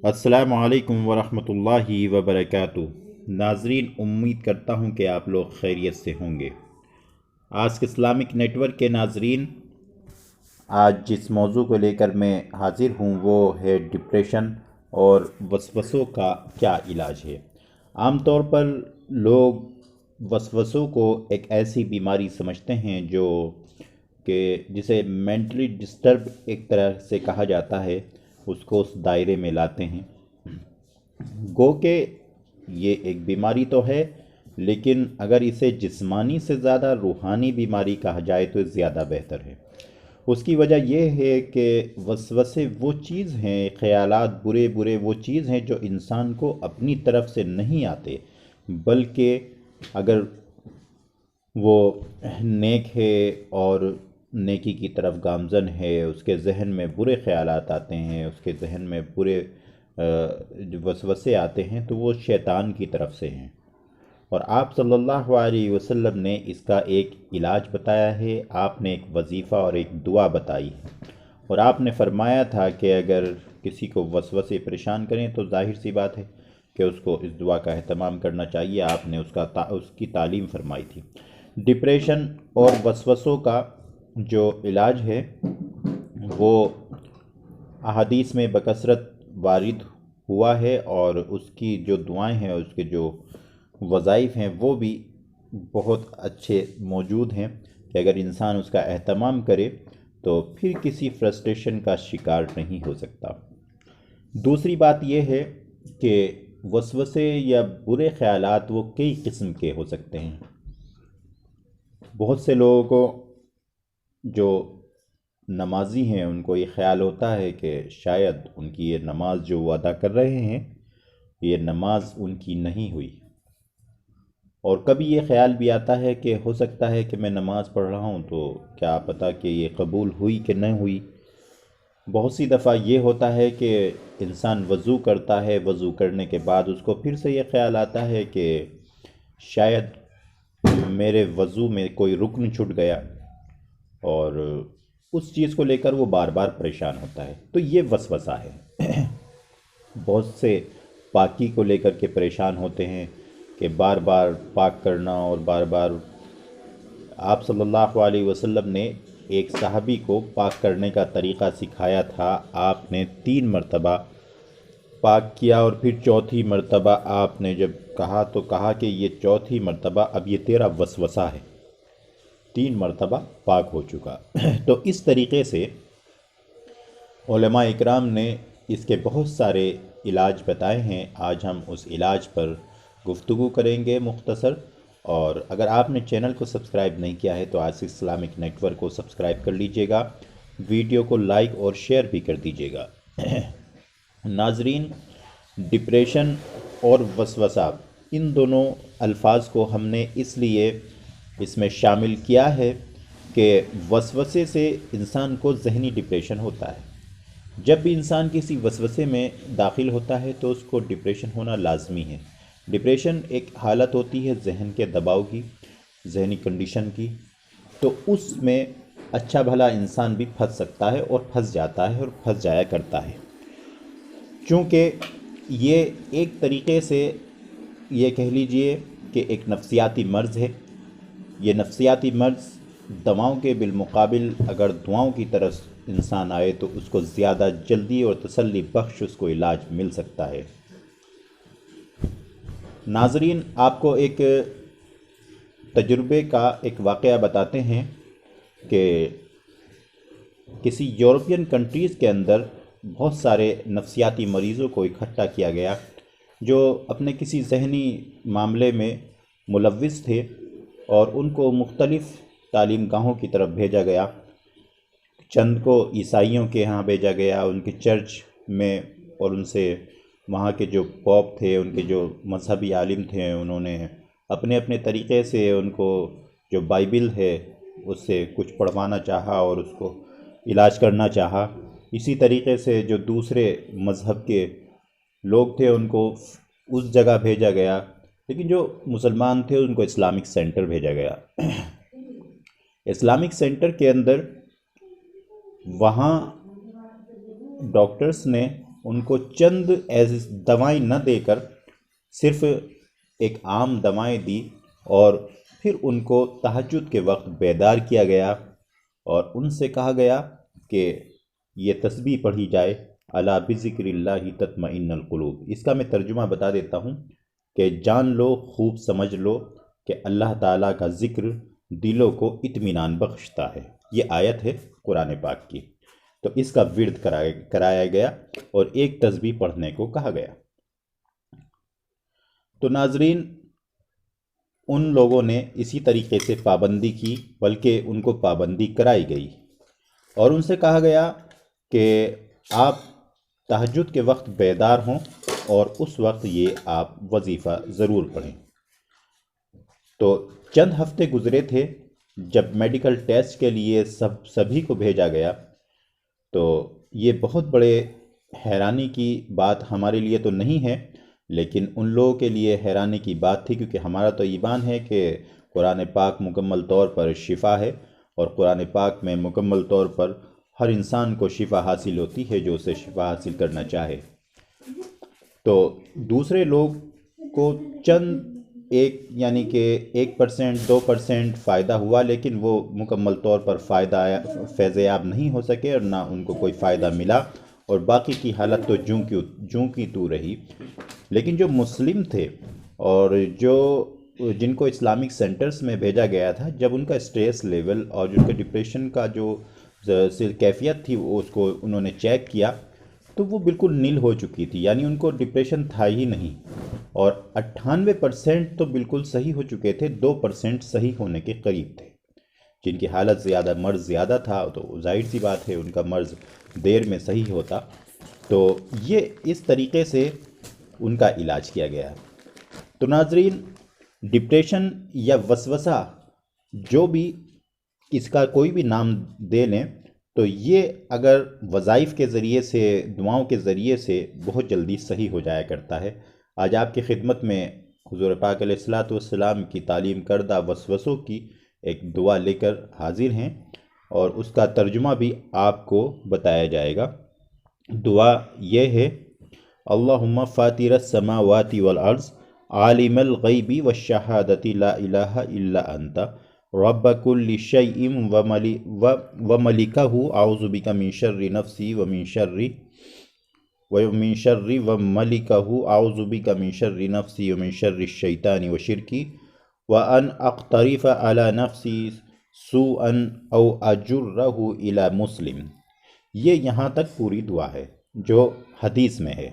السلام علیکم ورحمۃ اللہ وبرکاتہ۔ ناظرین، امید کرتا ہوں کہ آپ لوگ خیریت سے ہوں گے۔ آج کے اسلامک نیٹ ورک کے ناظرین، آج جس موضوع کو لے کر میں حاضر ہوں وہ ہے ڈپریشن اور وسوسوں کا کیا علاج ہے۔ عام طور پر لوگ وسوسوں کو ایک ایسی بیماری سمجھتے ہیں کہ جسے مینٹلی ڈسٹرب ایک طرح سے کہا جاتا ہے، اس کو اس دائرے میں لاتے ہیں۔ گو کہ یہ ایک بیماری تو ہے، لیکن اگر اسے جسمانی سے زیادہ روحانی بیماری کہا جائے تو زیادہ بہتر ہے۔ اس کی وجہ یہ ہے کہ وسوسے وہ چیز ہیں، خیالات برے برے وہ چیز ہیں جو انسان کو اپنی طرف سے نہیں آتے، بلکہ اگر وہ نیک ہے اور نیکی کی طرف گامزن ہے، اس کے ذہن میں برے خیالات آتے ہیں، اس کے ذہن میں برے وسوسے آتے ہیں، تو وہ شیطان کی طرف سے ہیں۔ اور آپ صلی اللہ علیہ وسلم نے اس کا ایک علاج بتایا ہے، آپ نے ایک وظیفہ اور ایک دعا بتائی ہے، اور آپ نے فرمایا تھا کہ اگر کسی کو وسوسے پریشان کریں تو ظاہر سی بات ہے کہ اس کو اس دعا کا اہتمام کرنا چاہیے۔ آپ نے اس کی تعلیم فرمائی تھی۔ ڈپریشن اور وسوسوں کا جو علاج ہے وہ احادیث میں بکثرت وارد ہوا ہے، اور اس کی جو دعائیں ہیں، اس کے جو وظائف ہیں، وہ بھی بہت اچھے موجود ہیں کہ اگر انسان اس کا اہتمام کرے تو پھر کسی فرسٹریشن کا شکار نہیں ہو سکتا۔ دوسری بات یہ ہے کہ وسوسے یا برے خیالات وہ کئی قسم کے ہو سکتے ہیں۔ بہت سے لوگوں کو جو نمازی ہیں ان کو یہ خیال ہوتا ہے کہ شاید ان کی یہ نماز جو وہ ادا کر رہے ہیں، یہ نماز ان کی نہیں ہوئی، اور کبھی یہ خیال بھی آتا ہے کہ ہو سکتا ہے کہ میں نماز پڑھ رہا ہوں تو کیا پتہ کہ یہ قبول ہوئی کہ نہیں ہوئی۔ بہت سی دفعہ یہ ہوتا ہے کہ انسان وضو کرتا ہے، وضو کرنے کے بعد اس کو پھر سے یہ خیال آتا ہے کہ شاید میرے وضو میں کوئی رکن چھوٹ گیا، اور اس چیز کو لے کر وہ بار بار پریشان ہوتا ہے، تو یہ وسوسہ ہے۔ بہت سے پاکی کو لے کر کے پریشان ہوتے ہیں کہ بار بار پاک کرنا، اور بار بار آپ صلی اللہ علیہ وسلم نے ایک صحابی کو پاک کرنے کا طریقہ سکھایا تھا۔ آپ نے 3 مرتبہ پاک کیا، اور پھر چوتھی مرتبہ آپ نے جب کہا تو کہا کہ یہ چوتھی مرتبہ اب یہ تیرا وسوسہ ہے، 3 مرتبہ پاک ہو چکا۔ تو اس طریقے سے علماء اکرام نے اس کے بہت سارے علاج بتائے ہیں۔ آج ہم اس علاج پر گفتگو کریں گے مختصر، اور اگر آپ نے چینل کو سبسکرائب نہیں کیا ہے تو آج سے اسلامک نیٹ ورک کو سبسکرائب کر لیجئے گا، ویڈیو کو لائک اور شیئر بھی کر دیجئے گا۔ ناظرین، ڈپریشن اور وسوسہ، ان دونوں الفاظ کو ہم نے اس لیے اس میں شامل کیا ہے کہ وسوسے سے انسان کو ذہنی ڈپریشن ہوتا ہے۔ جب بھی انسان کسی وسوسے میں داخل ہوتا ہے تو اس کو ڈپریشن ہونا لازمی ہے۔ ڈپریشن ایک حالت ہوتی ہے ذہن کے دباؤ کی، ذہنی کنڈیشن کی، تو اس میں اچھا بھلا انسان بھی پھنس سکتا ہے، اور پھنس جاتا ہے، اور پھنس جایا کرتا ہے، چونکہ یہ ایک طریقے سے یہ کہہ لیجئے کہ ایک نفسیاتی مرض ہے۔ یہ نفسیاتی مرض دواؤں کے بالمقابل اگر دعاؤں کی طرف انسان آئے تو اس کو زیادہ جلدی اور تسلی بخش اس کو علاج مل سکتا ہے۔ ناظرین، آپ کو ایک تجربے کا ایک واقعہ بتاتے ہیں کہ کسی یورپین کنٹریز کے اندر بہت سارے نفسیاتی مریضوں کو اکٹھا کیا گیا جو اپنے کسی ذہنی معاملے میں ملوث تھے، اور ان کو مختلف تعلیم گاہوں کی طرف بھیجا گیا۔ چند کو عیسائیوں کے ہاں بھیجا گیا، ان کے چرچ میں، اور ان سے وہاں کے جو پوپ تھے، ان کے جو مذہبی عالم تھے، انہوں نے اپنے اپنے طریقے سے ان کو جو بائبل ہے اس سے کچھ پڑھوانا چاہا اور اس کو علاج کرنا چاہا۔ اسی طریقے سے جو دوسرے مذہب کے لوگ تھے ان کو اس جگہ بھیجا گیا، لیکن جو مسلمان تھے ان کو اسلامک سینٹر بھیجا گیا۔ اسلامک سینٹر کے اندر وہاں ڈاکٹرز نے ان کو چند ایسی دوائیں نہ دے کر صرف ایک عام دوائیں دی، اور پھر ان کو تہجد کے وقت بیدار کیا گیا اور ان سے کہا گیا کہ یہ تسبیح پڑھی جائے، الا بذکر اللہ تطمئن القلوب۔ اس کا میں ترجمہ بتا دیتا ہوں کہ جان لو، خوب سمجھ لو کہ اللہ تعالیٰ کا ذکر دلوں کو اطمینان بخشتا ہے۔ یہ آیت ہے قرآن پاک کی۔ تو اس کا ورد کرایا گیا اور ایک تسبیح پڑھنے کو کہا گیا۔ تو ناظرین، ان لوگوں نے اسی طریقے سے پابندی کی، بلکہ ان کو پابندی کرائی گئی اور ان سے کہا گیا کہ آپ تہجد کے وقت بیدار ہوں اور اس وقت یہ آپ وظیفہ ضرور پڑھیں۔ تو چند ہفتے گزرے تھے جب میڈیکل ٹیسٹ کے لیے سبھی کو بھیجا گیا، تو یہ بہت بڑے حیرانی کی بات ہمارے لیے تو نہیں ہے، لیکن ان لوگوں کے لیے حیرانی کی بات تھی، کیونکہ ہمارا تو ایمان ہے کہ قرآن پاک مکمل طور پر شفا ہے، اور قرآن پاک میں مکمل طور پر ہر انسان کو شفا حاصل ہوتی ہے جو اسے شفا حاصل کرنا چاہے۔ تو دوسرے لوگ کو چند یعنی کہ 1%، 2% فائدہ ہوا، لیکن وہ مکمل طور پر فیض یاب نہیں ہو سکے اور نہ ان کو کوئی فائدہ ملا، اور باقی کی حالت تو جوں کی تو رہی۔ لیکن جو مسلم تھے اور جن کو اسلامک سینٹرز میں بھیجا گیا تھا، جب ان کا اسٹریس لیول اور جن کے ڈپریشن کا جو کیفیت تھی اس کو انہوں نے چیک کیا، تو وہ بالکل نیل ہو چکی تھی، یعنی ان کو ڈپریشن تھا ہی نہیں، اور 98% تو بالکل صحیح ہو چکے تھے، 2% صحیح ہونے کے قریب تھے۔ جن کی حالت مرض زیادہ تھا تو ظاہر سی بات ہے ان کا مرض دیر میں صحیح ہوتا۔ تو یہ اس طریقے سے ان کا علاج کیا گیا۔ تو ناظرین، ڈپریشن یا وسوسہ، جو بھی اس کا کوئی بھی نام دے لیں، تو یہ اگر وظائف کے ذریعے سے، دعاؤں کے ذریعے سے بہت جلدی صحیح ہو جایا کرتا ہے۔ آج آپ کی خدمت میں حضور پاک علیہ الصلوۃ والسلام کی تعلیم کردہ وسوسوں کی ایک دعا لے کر حاضر ہیں، اور اس کا ترجمہ بھی آپ کو بتایا جائے گا۔ دعا یہ ہے: اللہم فاطر السماوات والارض عالم الغیب والشہادۃ لا الہ الا انت رب کل شیء وملکہ اعوذ بک من شر نفسی ومن شر وملکہ اعوذ بک من شر نفسی ومن شر الشیطان وشرکی وان اقترف علی نفسی سوءا او اجرہ الی مسلم۔ یہ یہاں تک پوری دعا ہے جو حدیث میں ہے۔